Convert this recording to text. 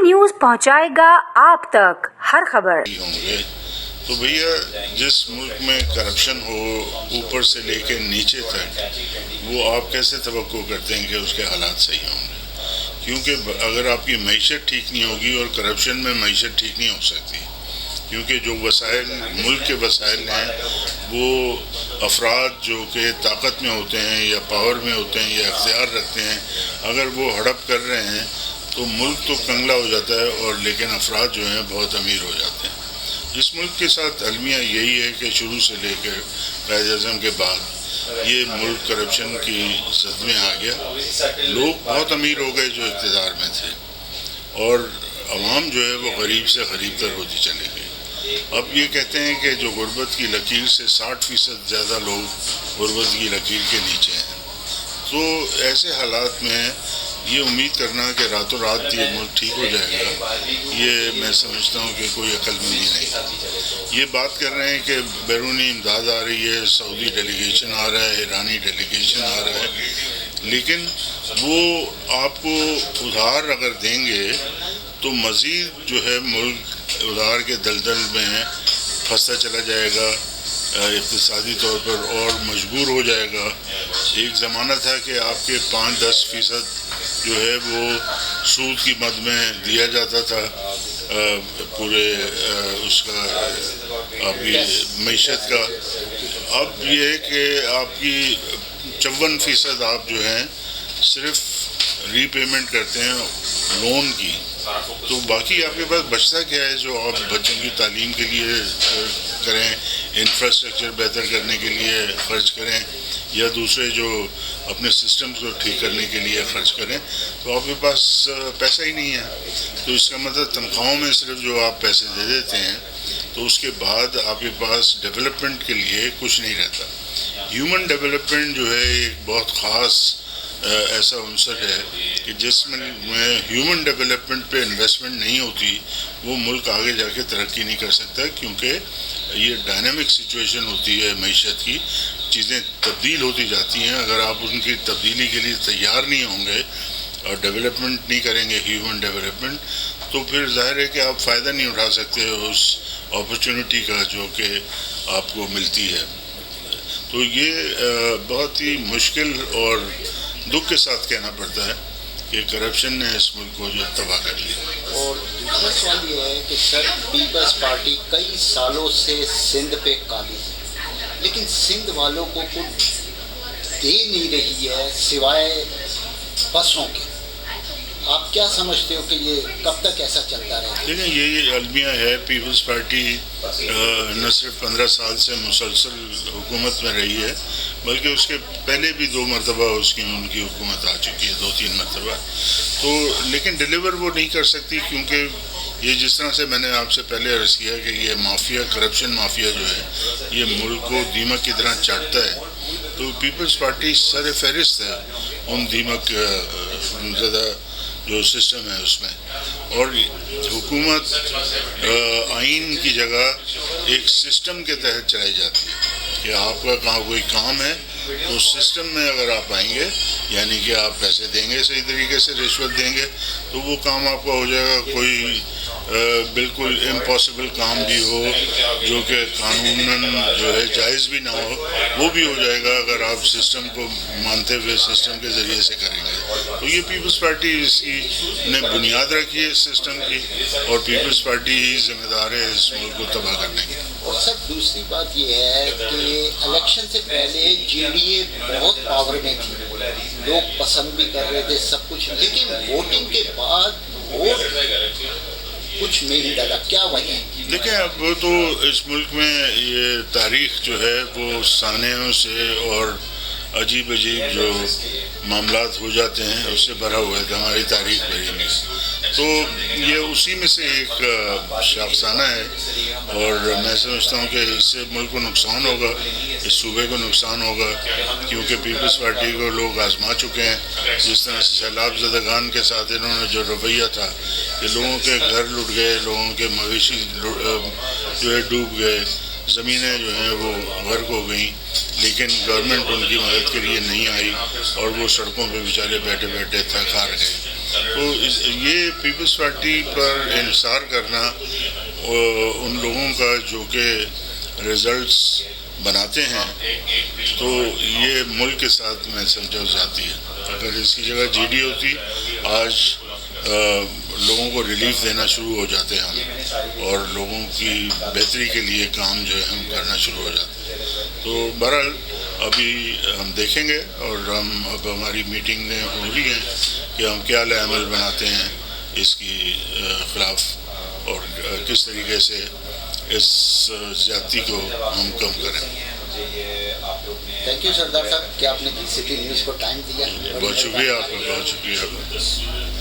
News پہنچائے گا آپ تک ہر خبر. تو بھیا جس ملک میں کرپشن ہو اوپر سے لے کے نیچے تک، وہ آپ کیسے توقع کرتے ہیں کہ اس کے حالات صحیح ہوں گے؟ کیونکہ اگر آپ کی معیشت ٹھیک نہیں ہوگی، اور کرپشن میں معیشت ٹھیک نہیں ہو سکتی، کیونکہ جو وسائل ملک کے وسائل ہیں وہ افراد جو کہ طاقت میں ہوتے ہیں یا پاور میں ہوتے ہیں یا اختیار رکھتے ہیں، اگر وہ ہڑپ کر رہے ہیں تو ملک تو کنگلا ہو جاتا ہے، اور لیکن افراد جو ہیں بہت امیر ہو جاتے ہیں. اس ملک کے ساتھ المیہ یہی ہے کہ شروع سے لے کر قائد اعظم کے بعد یہ ملک کرپشن کی زد میں آ گیا. لوگ بہت امیر ہو گئے جو اقتدار میں تھے، اور عوام جو ہے وہ غریب سے غریب تر ہوتی چلی گئی. اب یہ کہتے ہیں کہ جو غربت کی لکیر سے 60% زیادہ لوگ غربت کی لکیر کے نیچے ہیں. تو ایسے حالات میں یہ امید کرنا کہ راتوں رات یہ ملک ٹھیک ہو جائے گا، یہ میں سمجھتا ہوں کہ کوئی عقل مندی نہیں. یہ بات کر رہے ہیں کہ بیرونی امداد آ رہی ہے، سعودی ڈیلیگیشن آ رہا ہے، ایرانی ڈیلیگیشن آ رہا ہے، لیکن وہ آپ کو ادھار اگر دیں گے تو مزید جو ہے ملک ادھار کے دلدل میں پھنستا چلا جائے گا اقتصادی طور پر، اور مجبور ہو جائے گا. ایک زمانہ تھا کہ آپ کے 5-10% جو ہے وہ سود کی مد میں دیا جاتا تھا پورے اس کا آپ کی معیشت کا. اب یہ ہے کہ آپ کی 54% آپ جو ہیں صرف ری پیمنٹ کرتے ہیں لون کی. تو باقی آپ کے پاس بچتا کیا ہے جو آپ بچوں کی تعلیم کے لیے کریں، انفراسٹرکچر بہتر کرنے کے لیے خرچ کریں، یا دوسرے جو اپنے سسٹمز کو ٹھیک کرنے کے لیے خرچ کریں. تو آپ کے پاس پیسہ ہی نہیں ہے. تو اس کا مطلب تنخواہوں میں صرف جو آپ پیسے دے دیتے ہیں، تو اس کے بعد آپ کے پاس ڈیولپمنٹ کے لیے کچھ نہیں رہتا. ہیومن ڈیولپمنٹ جو ہے ایک بہت خاص ایسا عنصر ہے کہ جس میں ہیومن ڈیولپمنٹ پہ انویسٹمنٹ نہیں ہوتی، وہ ملک آگے جا کے ترقی نہیں کر سکتا. کیونکہ یہ ڈائنامک سچویشن ہوتی ہے معیشت کی، چیزیں تبدیل ہوتی جاتی ہیں. اگر آپ ان کی تبدیلی کے لیے تیار نہیں ہوں گے اور ڈیولپمنٹ نہیں کریں گے ہیومن ڈیولپمنٹ، تو پھر ظاہر ہے کہ آپ فائدہ نہیں اٹھا سکتے اس اپرچونٹی کا جو کہ آپ کو ملتی ہے. تو یہ بہت ہی مشکل اور دکھ کے ساتھ کہنا پڑتا ہے کہ کرپشن نے اس ملک کو جو تباہ کر لیا. اور دوسرا سوال یہ ہے کہ سر، پیپلز پارٹی کئی سالوں سے سندھ پہ قابض ہے، لیکن سندھ والوں کو کچھ دے نہیں رہی ہے سوائے بسوں کے. آپ کیا سمجھتے ہو کہ یہ کب تک ایسا چلتا رہے گا؟ لیکن یہ المیہ ہے، پیپلز پارٹی نہ صرف 15 سال سے مسلسل حکومت میں رہی ہے، بلکہ اس کے پہلے بھی 2 مرتبہ ان کی حکومت آ چکی ہے، 2-3 مرتبہ. تو لیکن ڈیلیور وہ نہیں کر سکتی، کیونکہ یہ جس طرح سے میں نے آپ سے پہلے عرض کیا کہ یہ مافیا، کرپشن مافیا جو ہے یہ ملک کو دیمک کی طرح چاٹتا ہے. تو پیپلز پارٹی سر فہرست ہے ان دیمک زدہ جو سسٹم ہے اس میں. اور حکومت آئین کی جگہ ایک سسٹم کے تحت چلائی جاتی ہے کہ آپ کا کوئی کام ہے تو اس سسٹم میں اگر آپ آئیں گے، یعنی کہ آپ پیسے دیں گے، صحیح طریقے سے رشوت دیں گے، تو وہ کام آپ کا ہو جائے گا. کوئی بالکل امپاسبل کام بھی ہو جو کہ قانوناً جو ہے جائز بھی نہ ہو، وہ بھی ہو جائے گا اگر آپ سسٹم کو مانتے ہوئے سسٹم کے ذریعے سے کریں گے. تو یہ پیپلز پارٹی اس کی نے بنیاد رکھی ہے اس سسٹم کی، اور پیپلز پارٹی ہی ذمہ دار ہے اس ملک کو تباہ کرنے کی. اور سر دوسری بات یہ ہے کہ الیکشن سے پہلے جے ڈی اے بہت پاور میں تھی، لوگ پسند بھی کر رہے تھے سب کچھ، لیکن ووٹنگ کے بعد ووٹ کچھ نہیں ڈالا. کیا وجہ ہے؟ دیکھیں، اب وہ تو اس ملک میں یہ تاریخ جو ہے وہ سانحوں سے اور عجیب عجیب جو معاملات ہو جاتے ہیں اس سے بھرا ہوا ہے کہ ہماری تاریخ بھری ہوئی. تو یہ اسی میں سے ایک شاخسانہ ہے، اور میں سمجھتا ہوں کہ اس سے ملک کو نقصان ہوگا، اس صوبے کو نقصان ہوگا، کیونکہ پیپلز پارٹی کو لوگ آزما چکے ہیں. جس طرح سے سیلاب زدگان کے ساتھ انہوں نے جو رویہ تھا کہ لوگوں کے گھر لٹ گئے، لوگوں کے مویشی جو ہے ڈوب گئے، زمینیں جو ہیں وہ غرق ہو گئیں، لیکن گورنمنٹ ان کی مدد کے لیے نہیں آئی، اور وہ سڑکوں پہ بیچارے بیٹھے بیٹھے تھک ہار گئے. تو یہ پیپلز پارٹی پر انحصار کرنا ان لوگوں کا جو کہ رزلٹس بناتے ہیں، تو یہ ملک کے ساتھ میں سمجھا جاتی ہے. اگر اس کی جگہ جی ڈی ہوتی، آج لوگوں کو ریلیف دینا شروع ہو جاتے ہم، اور لوگوں کی بہتری کے لیے کام جو ہے ہم کرنا شروع ہو جاتے. تو بہرحال ابھی ہم دیکھیں گے، اور اب ہماری میٹنگیں ہو رہی ہیں کہ ہم کیا لائحہ عمل بناتے ہیں اس کی خلاف، اور کس طریقے سے اس زیادتی کو ہم کم کریں. تھینک یو سردار صاحب کہ آپ نے سٹی نیوز کو ٹائم دیا. بہت شکریہ آپ کا، بہت شکریہ آپ کا.